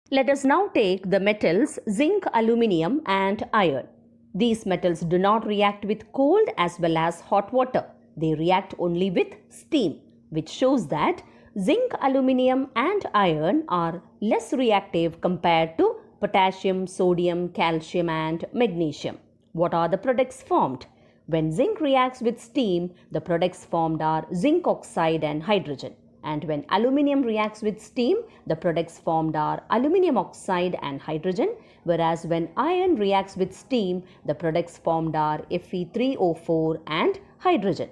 Let us now take the metals zinc, aluminium and iron. These metals do not react with cold as well as hot water. They react only with steam, which shows that zinc, aluminium and iron are less reactive compared to potassium, sodium, calcium and magnesium. What are the products formed? When zinc reacts with steam, the products formed are zinc oxide and hydrogen. And when aluminium reacts with steam, the products formed are aluminium oxide and hydrogen, whereas when iron reacts with steam, the products formed are Fe3O4 and hydrogen.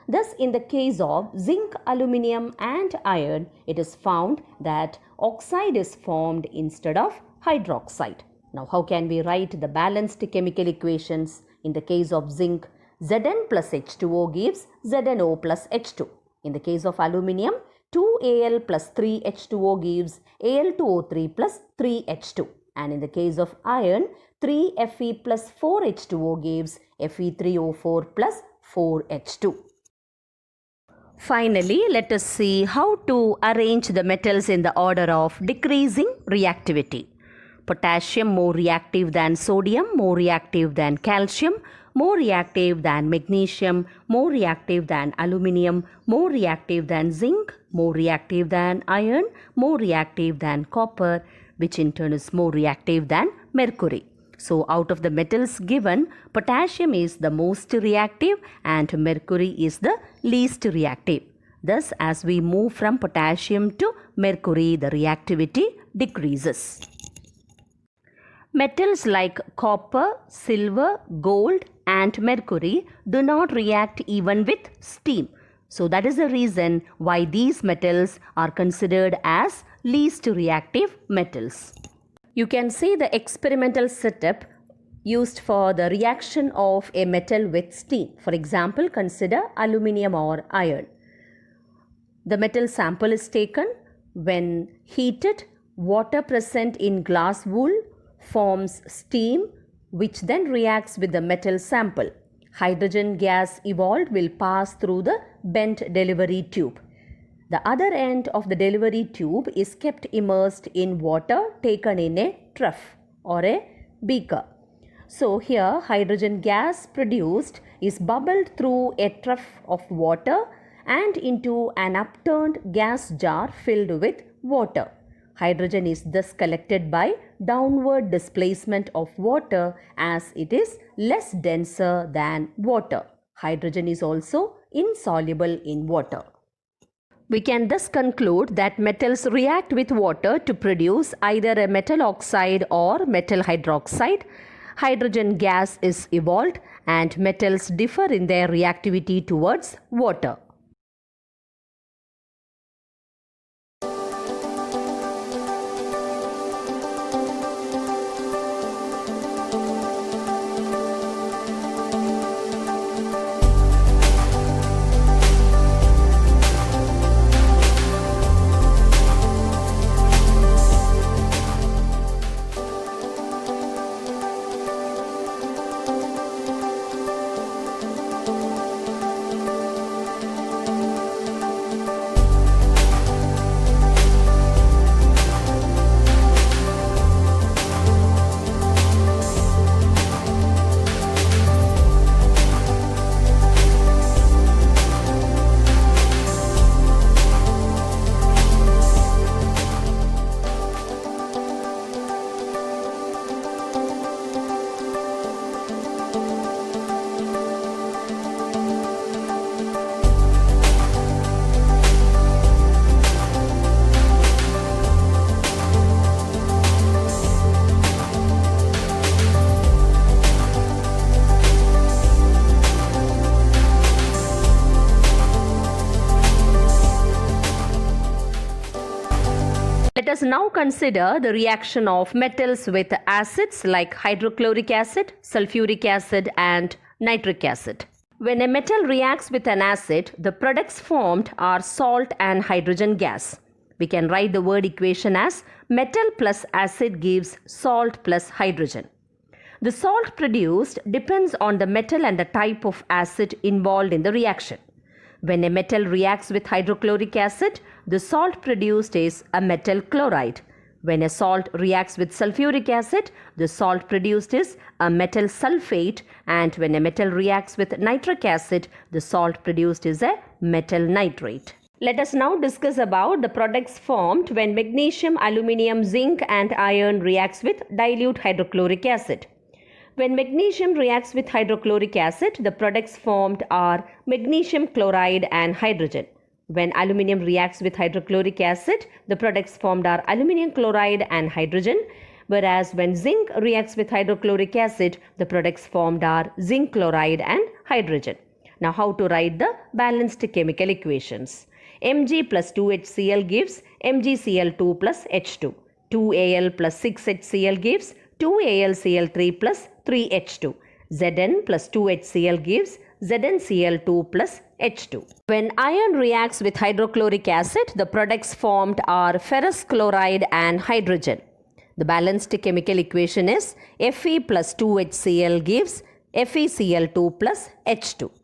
Thus, in the case of zinc, aluminium and iron, it is found that oxide is formed instead of hydroxide. Now, how can we write the balanced chemical equations? In the case of zinc, Zn plus H2O gives ZnO plus H2. In the case of aluminium, 2Al plus 3H2O gives Al2O3 plus 3H2. And in the case of iron, 3Fe plus 4H2O gives Fe3O4 plus 4H2. Finally, let us see how to arrange the metals in the order of decreasing reactivity. Potassium more reactive than sodium, more reactive than calcium, more reactive than magnesium, more reactive than aluminium, more reactive than zinc, more reactive than iron, more reactive than copper, which in turn is more reactive than mercury. So, out of the metals given, potassium is the most reactive and mercury is the least reactive. Thus, as we move from potassium to mercury, the reactivity decreases. Metals like copper, silver, gold and mercury do not react even with steam. So that is the reason why these metals are considered as least reactive metals. You can see the experimental setup used for the reaction of a metal with steam. For example, consider aluminium or iron. The metal sample is taken. When heated, water present in glass wool forms steam, which then reacts with the metal sample. Hydrogen gas evolved will pass through the bent delivery tube. The other end of the delivery tube is kept immersed in water taken in a trough or a beaker. So here hydrogen gas produced is bubbled through a trough of water and into an upturned gas jar filled with water. Hydrogen is thus collected by downward displacement of water as it is less denser than water. Hydrogen is also insoluble in water. We can thus conclude that metals react with water to produce either a metal oxide or metal hydroxide. Hydrogen gas is evolved and metals differ in their reactivity towards water. Let us now consider the reaction of metals with acids like hydrochloric acid, sulfuric acid and nitric acid. When a metal reacts with an acid, the products formed are salt and hydrogen gas. We can write the word equation as metal plus acid gives salt plus hydrogen. The salt produced depends on the metal and the type of acid involved in the reaction. When a metal reacts with hydrochloric acid, the salt produced is a metal chloride. When a salt reacts with sulfuric acid, the salt produced is a metal sulfate, and when a metal reacts with nitric acid, the salt produced is a metal nitrate. Let us now discuss about the products formed when magnesium, aluminium, zinc and iron reacts with dilute hydrochloric acid. When magnesium reacts with hydrochloric acid, the products formed are magnesium chloride and hydrogen. When aluminium reacts with hydrochloric acid, the products formed are aluminium chloride and hydrogen. Whereas when zinc reacts with hydrochloric acid, the products formed are zinc chloride and hydrogen. Now how to write the balanced chemical equations? Mg plus 2HCl gives MgCl2 plus H2. 2Al plus 6HCl gives 2AlCl3 plus 3H2. Zn plus 2HCl gives ZnCl2 plus H2. When iron reacts with hydrochloric acid, the products formed are ferrous chloride and hydrogen. The balanced chemical equation is Fe plus 2HCl gives FeCl2 plus H2.